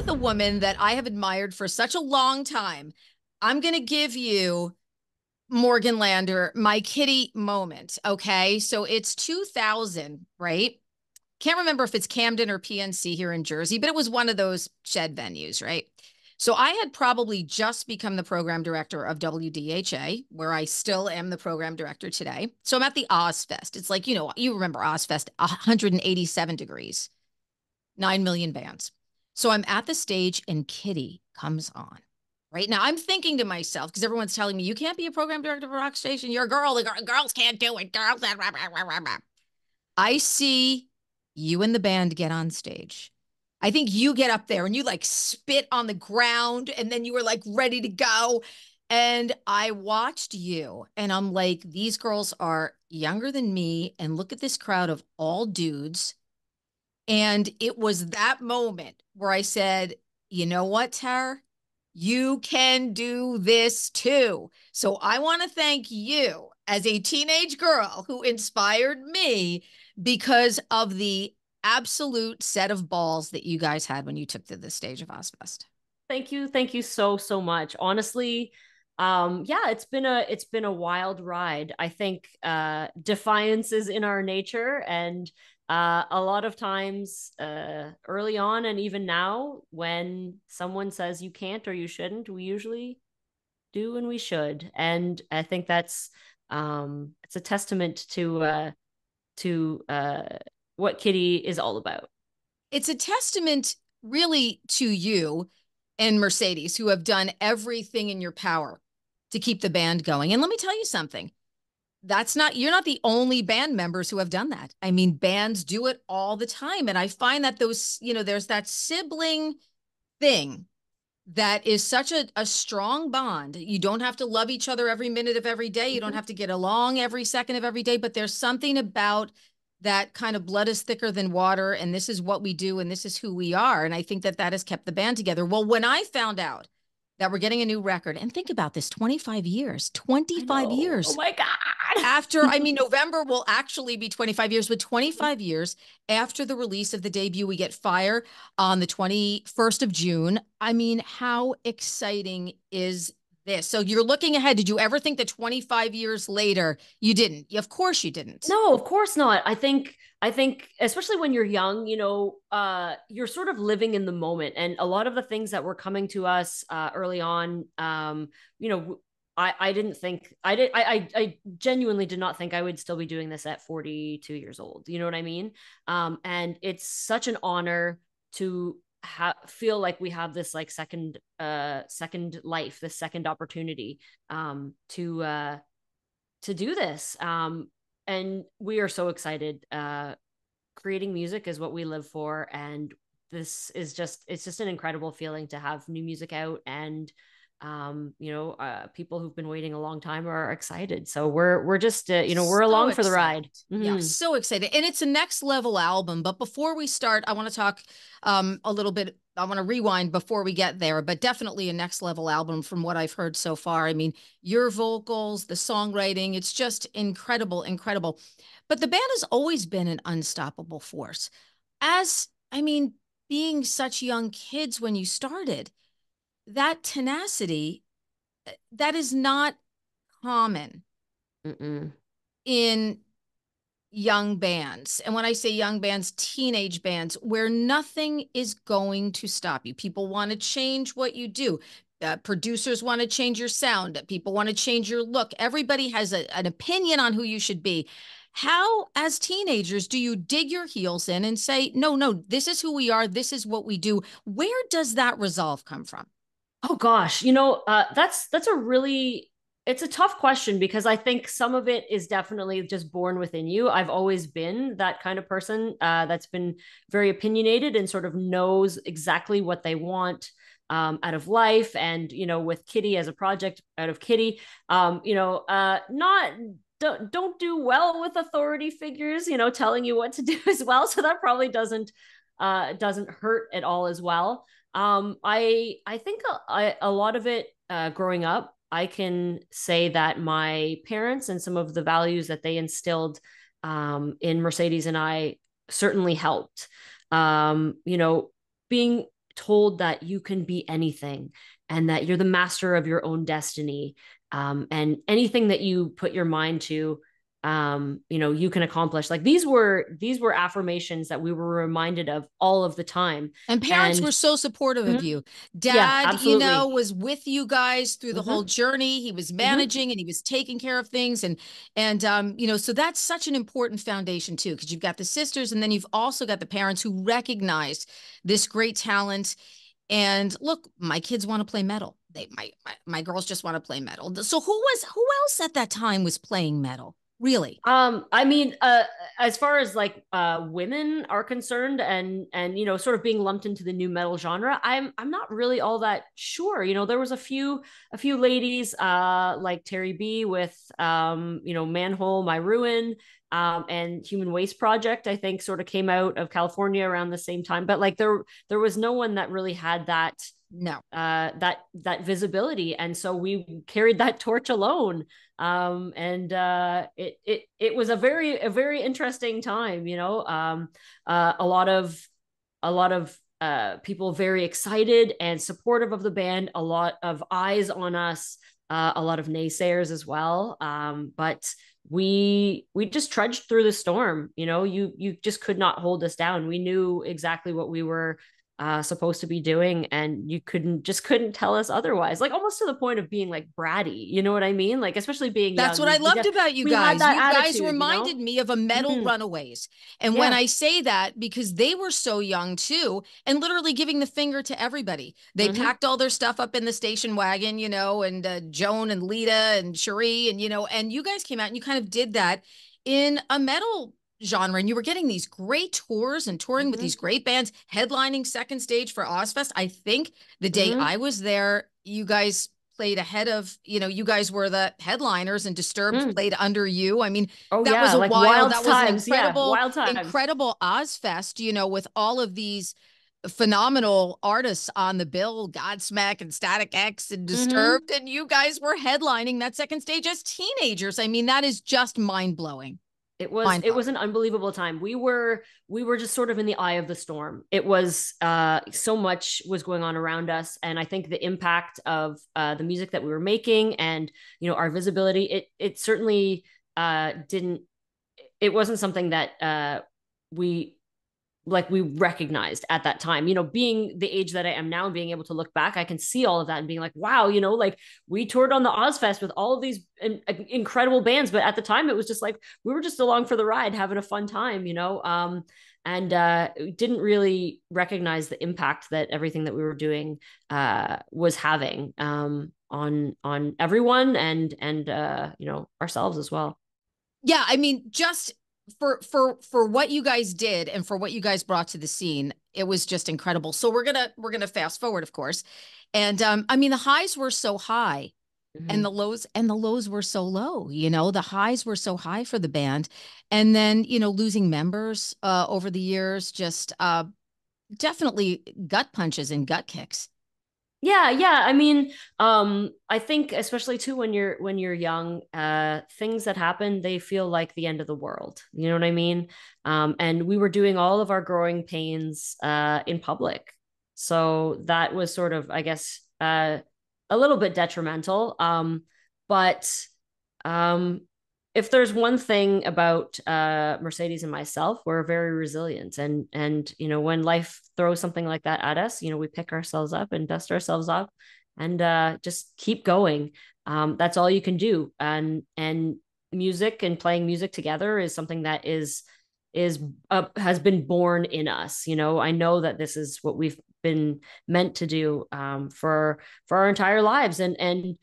with a woman that I have admired for such a long time. I'm going to give you Morgan Lander, my Kittie moment. Okay. So it's 2000, right? Can't remember if it's Camden or PNC here in Jersey, but it was one of those shed venues, right? So I had probably just become the program director of WDHA, where I still am the program director today. So I'm at the Ozfest. It's like, you remember Ozfest, 187 degrees, 9 million bands. So I'm at the stage and Kittie comes on. Right now, I'm thinking to myself, because everyone's telling me, you can't be a program director of a rock station. You're a girl. The girls can't do it. Girls. Blah, blah, blah, blah, blah. I see you and the band get on stage. I think you get up there and you like spit on the ground and then you were like ready to go. And I watched you and I'm like, these girls are younger than me. And look at this crowd of all dudes. And it was that moment where I said, you know what, Tara? You can do this too. So I want to thank you as a teenage girl who inspired me because of the absolute set of balls that you guys had when you took to the stage of Ozfest. Thank you. Thank you so much. Honestly, yeah, it's been a wild ride. I think defiance is in our nature, and a lot of times early on and even now when someone says you can't or you shouldn't, we usually do and we should. And I think that's it's a testament to what Kittie is all about. It's a testament really to you and Mercedes, who have done everything in your power to keep the band going. And let me tell you something. You're not the only band members who have done that. I mean, bands do it all the time. And I find that there's that sibling thing that is such a strong bond. You don't have to love each other every minute of every day. You don't Mhm. have to get along every second of every day, but there's something about that kind of blood is thicker than water. And this is what we do. And this is who we are. And I think that that has kept the band together. Well, when I found out that we're getting a new record, and think about this, 25 years, I 25 know. Oh years my God. after, I mean, November will actually be 25 years, but 25 years after the release of the debut, we get Fire on the 21st of June. I mean, how exciting is this? So you're looking ahead. Did you ever think that 25 years later, you didn't? Of course you didn't. No, of course not. I think especially when you're young, you're sort of living in the moment, and a lot of the things that were coming to us early on, you know, I didn't think I genuinely did not think I would still be doing this at 42 years old. You know what I mean? And it's such an honor to feel like we have this like second life, this second opportunity to do this. And we are so excited. Creating music is what we live for, and it's just an incredible feeling to have new music out, and people who've been waiting a long time are excited. So we're just we're So along for the excited. ride. Yeah, Mm-hmm. so excited. And it's a next level album. But before we start, I want to talk a little bit. I want to rewind before we get there, but definitely a next level album from what I've heard so far. I mean, your vocals, the songwriting, it's just incredible, incredible. But the band has always been an unstoppable force. I mean, being such young kids when you started, that tenacity, that is not common Mm-mm. in young bands. And when I say young bands, teenage bands, where nothing is going to stop you. People want to change what you do. Producers want to change your sound. People want to change your look. Everybody has an opinion on who you should be. How, as teenagers, do you dig your heels in and say, no, no, this is who we are. This is what we do? Where does that resolve come from? Oh gosh, that's a really it's a tough question because I think some of it is definitely just born within you. I've always been that kind of person that's been very opinionated and sort of knows exactly what they want out of life. And with Kittie as a project out of Kittie, not don't do well with authority figures, telling you what to do as well. So that probably doesn't hurt at all as well. I think a lot of it growing up, I can say that my parents and some of the values that they instilled in Mercedes and I certainly helped. You know, being told that you can be anything and that you're the master of your own destiny. And anything that you put your mind to, you can accomplish. Like these were affirmations that we were reminded of all of the time. And parents And were so supportive of mhm, you. yeah, Dad, absolutely. was with you guys through the whole Hmm. journey. He was Hmm. managing and he was taking care of things. So that's such an important foundation too, because you've got the sisters and then you've also got the parents who recognized this great talent. And look, my kids want to play metal. My girls just want to play metal. So who else at that time was playing metal? Really? I mean, as far as like women are concerned, and sort of being lumped into the new metal genre, I'm not really all that sure. There was a few ladies, like Terrie B with Manhole, My Ruin, and Human Waste Project. I think sort of came out of California around the same time, but like there was no one that really had No. that visibility, and so we carried that torch alone. And it was a very interesting time. A lot of people very excited and supportive of the band, a lot of eyes on us, a lot of naysayers as well. But we just trudged through the storm. You just could not hold us down. We knew exactly what we were supposed to be doing, and you couldn't tell us otherwise, like almost to the point of being like bratty, you know what I mean? Like, especially being That's young, what I loved about you we had guys. that You guys attitude, reminded me of a metal Mm-hmm. runaways. And when Yeah. I say that, because they were so young too, and literally giving the finger to everybody. They Mm-hmm. packed all their stuff up in the station wagon, and Joan and Lita and Cherie, and you guys came out and you kind of did that in a metal genre. And you were getting these great tours and touring with Mm-hmm. these great bands, headlining second stage for Ozfest. I think the day Mm-hmm. I was there, you guys played ahead of, you guys were the headliners and Disturbed Mm. played under you. I mean, Oh yeah, like wild that was an times. Yeah, wild times. incredible Ozfest, with all of these phenomenal artists on the bill, Godsmack and Static X and Mm-hmm. Disturbed. And you guys were headlining that second stage as teenagers. I mean, that is just mind blowing. it was Mind it was blowing. an unbelievable time. We were just sort of in the eye of the storm. It was so much was going on around us, and I think the impact of the music that we were making, and our visibility, it certainly didn't it wasn't something that we we recognized at that time. Being the age that I am now and being able to look back, I can see all of that and being like, wow, like we toured on the Ozfest with all of these incredible bands, but at the time it was just like we were just along for the ride, having a fun time. And didn't really recognize the impact that everything that we were doing was having, on everyone, and ourselves as well. Yeah, I mean, just for what you guys did and for what you guys brought to the scene, it was just incredible. So we're gonna fast forward, of course. And I mean, the highs were so high and Mm-hmm. the lows were so low. The highs were so high for the band. And then, losing members over the years, just definitely gut punches and gut kicks. Yeah, yeah. I mean, I think especially too when you're young, things that happen, they feel like the end of the world. You know what I mean? And we were doing all of our growing pains in public. So that was sort of, I guess, a little bit detrimental. But um, if there's one thing about Mercedes and myself, we're very resilient, and when life throws something like that at us, we pick ourselves up and dust ourselves off, and just keep going. That's all you can do, and music and playing music together is something that is has been born in us. I know that this is what we've been meant to do, for our entire lives, and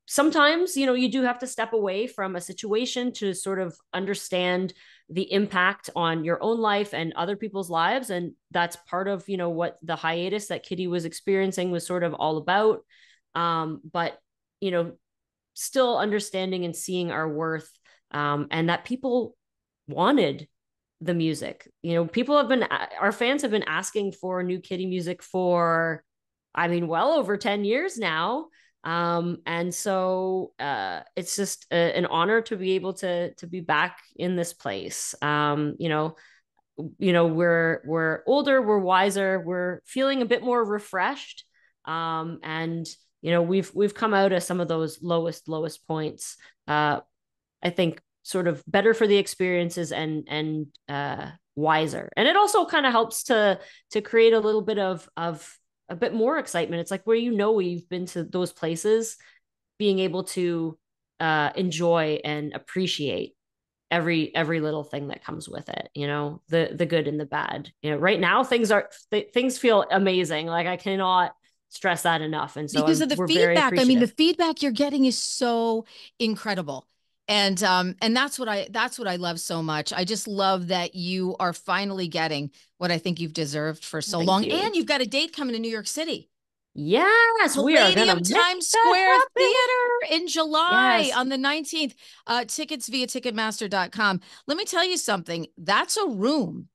sometimes you do have to step away from a situation to sort of understand the impact on your own life and other people's lives, and that's part of what the hiatus that Kittie was experiencing was sort of all about. But you know still understanding and seeing our worth, and that people wanted the music. Our fans have been asking for new Kittie music for, I mean, well over 10 years now. And so it's just an honor to be able to be back in this place. we're older, we're wiser, we're feeling a bit more refreshed. And we've come out of some of those lowest points. I think sort of better for the experiences and wiser. And it also kind of helps to create a little bit of a bit more excitement. It's like where we've been to those places, being able to enjoy and appreciate every little thing that comes with it, the good and the bad. Right now things feel amazing. Like I cannot stress that enough. And so because of the we're very feedback. I mean, the appreciative. feedback you're getting is so incredible. And that's what I love so much. I just love that you are finally getting what I think you've deserved for so Thank long. And you. you've got a date coming to New York City. Yes, we are gonna Palladium make Times that Square happen. Theater in July Yes. on the 19th. Tickets via Ticketmaster.com. Let me tell you something. That's a room.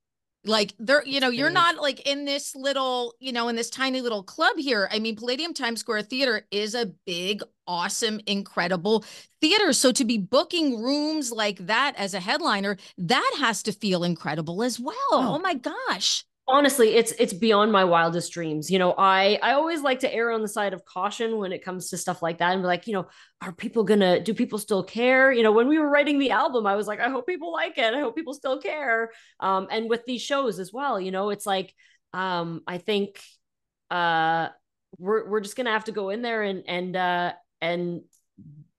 Like there, It's you're big. not like in this little, in this tiny little club here. I mean, Palladium Times Square Theater is a big, awesome, incredible theater. So to be booking rooms like that as a headliner, that has to feel incredible as well. Oh Oh, my gosh. honestly, it's beyond my wildest dreams. I always like to err on the side of caution when it comes to stuff like that, and be like, are people gonna do people still care? When we were writing the album, I was like, I hope people like it, I hope people still care. And with these shows as well, it's like, I think uh we're just gonna have to go in there and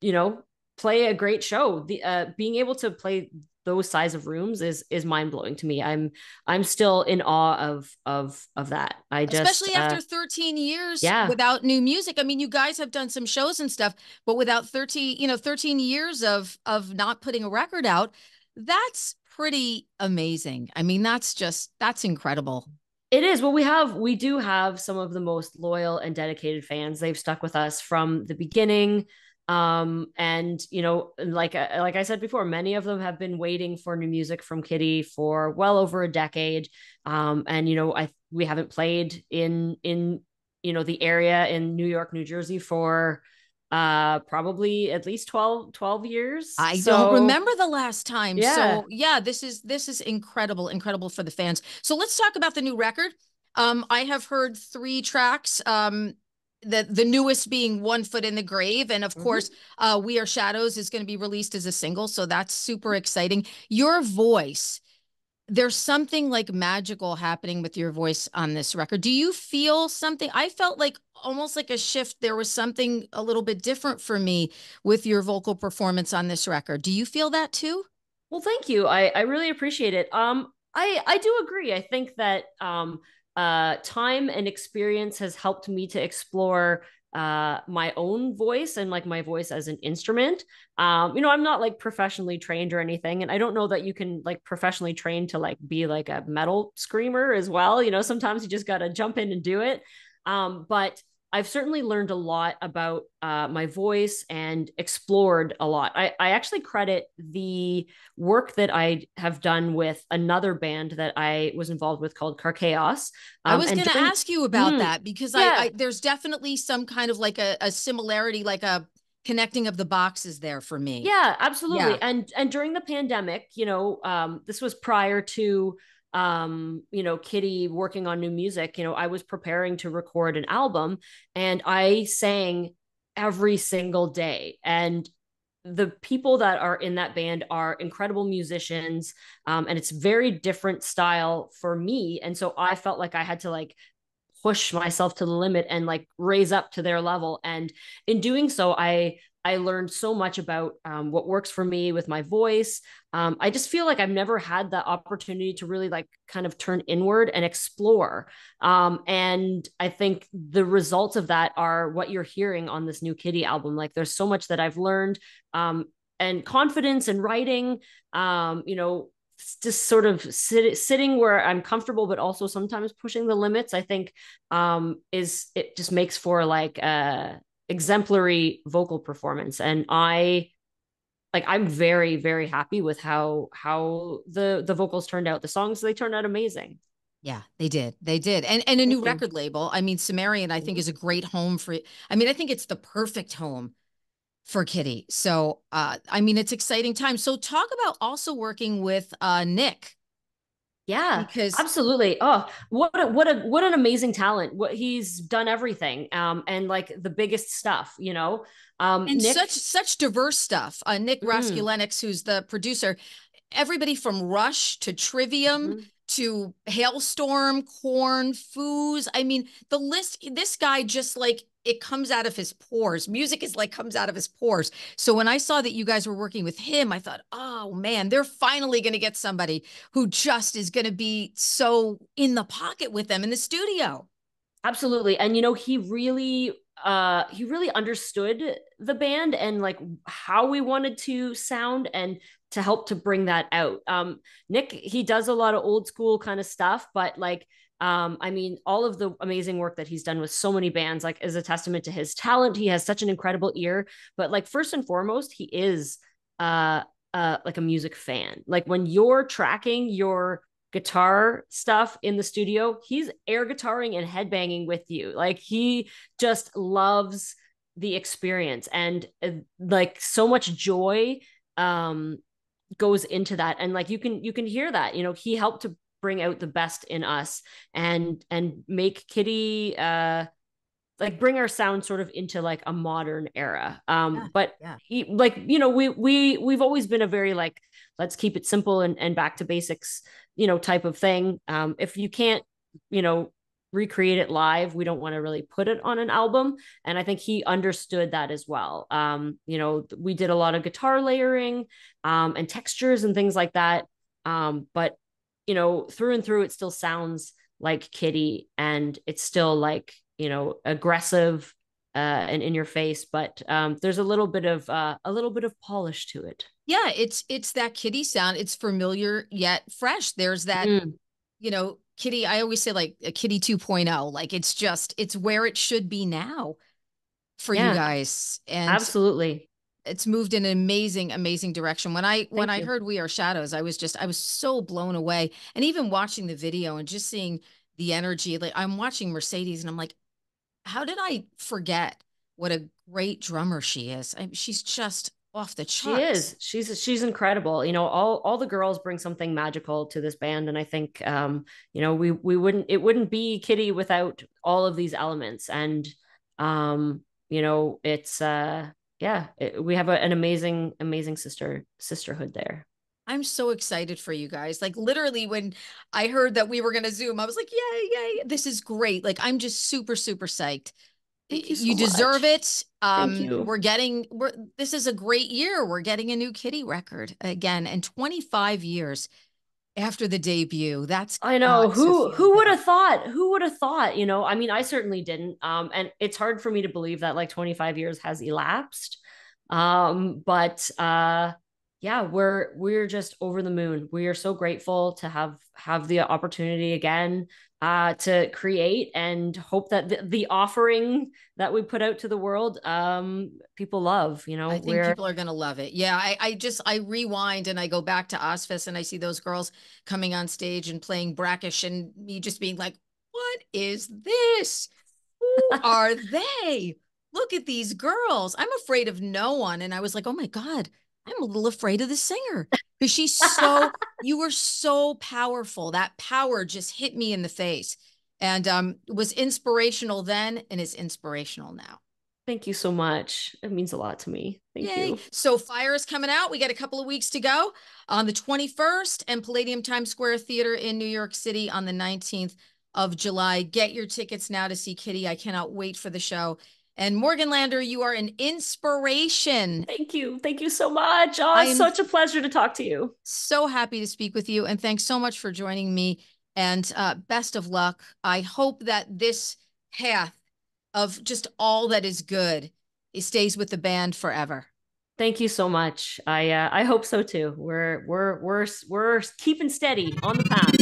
you know play a great show. The being able to play those size of rooms is mind blowing to me. I'm still in awe of that. I just Especially after 13 years yeah. without new music. I mean, you guys have done some shows and stuff, but without 13 years of not putting a record out, that's pretty amazing. I mean, that's incredible. It is. Well, we do have some of the most loyal and dedicated fans. They've stuck with us from the beginning. And like I said before, many of them have been waiting for new music from Kittie for well over a decade. And I we haven't played in the area in New York, New Jersey for probably at least 12 years. I don't So remember the last time. yeah. So yeah, this is incredible, incredible for the fans. So let's talk about the new record. I have heard three tracks. The newest being One Foot in the Grave, and of Mhm. course, We Are Shadows is going to be released as a single, so that's super exciting. Your voice, there's something like magical happening with your voice on this record. Do you feel something? I felt like almost like a shift. There was something a little bit different for me with your vocal performance on this record. Do you feel that too? Well, thank you. I really appreciate it. I do agree. I think that time and experience has helped me to explore my own voice and like my voice as an instrument. I'm not like professionally trained or anything, and I don't know that you can like professionally train to like be like a metal screamer as well. Sometimes you just got to jump in and do it. But I've certainly learned a lot about my voice and explored a lot. I actually credit the work that I have done with another band that I was involved with called Carr. I was And going to during, ask you about mm, that because yeah, there's definitely some kind of like a similarity, like a connecting of the boxes there for me. yeah, Yeah. absolutely. And during the pandemic, this was prior to Kittie working on new music. I was preparing to record an album, and I sang every single day. And the people that are in that band are incredible musicians, and it's very different style for me, and so I felt like I had to like push myself to the limit and like raise up to their level. And in doing so, I learned so much about what works for me with my voice. I just feel like I've never had the opportunity to really like kind of turn inward and explore. And I think the results of that are what you're hearing on this new Kittie album. Like there's so much that I've learned, and confidence in writing. Just sort of sitting where I'm comfortable, but also sometimes pushing the limits. I think is it just makes for like exemplary vocal performance, and I'm very very happy with how the vocals turned out. The songs, they turned out amazing. Yeah, they did. They did. And a new Thank you. record label. I mean, Sumerian, I think, Mhm. is a great home for, I mean, I think it's the perfect home for Kittie. So I mean, it's exciting time. So talk about also working with Nick. Yeah, because absolutely. Oh, what an amazing talent. What he's done everything. And like the biggest stuff, you know. and such Nick. such diverse stuff. Nick Mm, Raskulenix, who's the producer, everybody from Rush to Trivium mhm. to Hailstorm, Corn, Foos. I mean, the list, this guy just like it comes out of his pores. Music is like comes out of his pores. So when I saw that you guys were working with him, I thought, oh man, they're finally going to get somebody who just is going to be so in the pocket with them in the studio. Absolutely. And you know, he really understood the band and like how we wanted to sound and to help to bring that out. Nick, he does a lot of old school kind of stuff, but like I mean, all of the amazing work that he's done with so many bands, like, is a testament to his talent. He has such an incredible ear, but like first and foremost, he is uh like a music fan. Like when you're tracking your guitar stuff in the studio, he's air guitaring and headbanging with you. Like he just loves the experience, and like so much joy um goes into that, and like you can hear that, you know, he helped to bring out the best in us and make Kittie like bring our sound sort of into like a modern era. Yeah, But yeah. he, like, you know, we've always been a very like, let's keep it simple and back to basics, you know, type of thing. If you can't, you know, recreate it live, we don't want to really put it on an album. And I think he understood that as well. You know, we did a lot of guitar layering and textures and things like that. But you know, through and through, it still sounds like Kittie, and it's still like, you know, aggressive and in your face, but there's a little bit of polish to it. Yeah, it's that Kitty sound. It's familiar yet fresh. There's that, Mm, Kitty, I always say like a Kitty 2.0. Like it's just it's where it should be now for you yeah, guys. And absolutely. it's moved in an amazing, amazing direction. When Thank I you. heard We Are Shadows, I was so blown away. And even watching the video and just seeing the energy, like I'm watching Mercedes and I'm like, how did I forget what a great drummer she is? She's just off the She charts. is. She's incredible. You know, all the girls bring something magical to this band, and I think you know, we wouldn't it wouldn't be Kittie without all of these elements. And you know, it's yeah, we have an amazing sisterhood there. I'm so excited for you guys. Like literally when I heard that we were going to Zoom, I was like, yay, yay, this is great. Like I'm just super, super psyched. Thank you You so deserve much. it. Thank you. This is a great year. We're getting a new Kittie record again, and 25 years after the debut. That's I know, got to feel who would good. have thought? Who would have thought? You know, I mean, I certainly didn't. And it's hard for me to believe that like 25 years has elapsed. But yeah, we're just over the moon. We are so grateful to have the opportunity again to create, and hope that the offering that we put out to the world people love. You know, I think we're people are going to love it. Yeah, I rewind and I go back to Ozfest and I see those girls coming on stage and playing brackish and me just being like, what is this? Who are they? Look at these girls. I'm afraid of no one. And I was like, oh my God, I'm a little afraid of the singer because you were so powerful. That power just hit me in the face and was inspirational then and is inspirational now. Thank you so much. It means a lot to me. Thank Yay. you. So Fire is coming out. We got a couple of weeks to go on the 21st and Palladium Times Square Theater in New York City on the 19th of July. Get your tickets now to see Kittie. I cannot wait for the show. And Morgan Lander, you are an inspiration. Thank you. Thank you so much. Oh, I it's am such a pleasure to talk to you. so happy to speak with you. And thanks so much for joining me. And best of luck. I hope that this path of just all that is good, it stays with the band forever. Thank you so much. I hope so too. We're keeping steady on the path.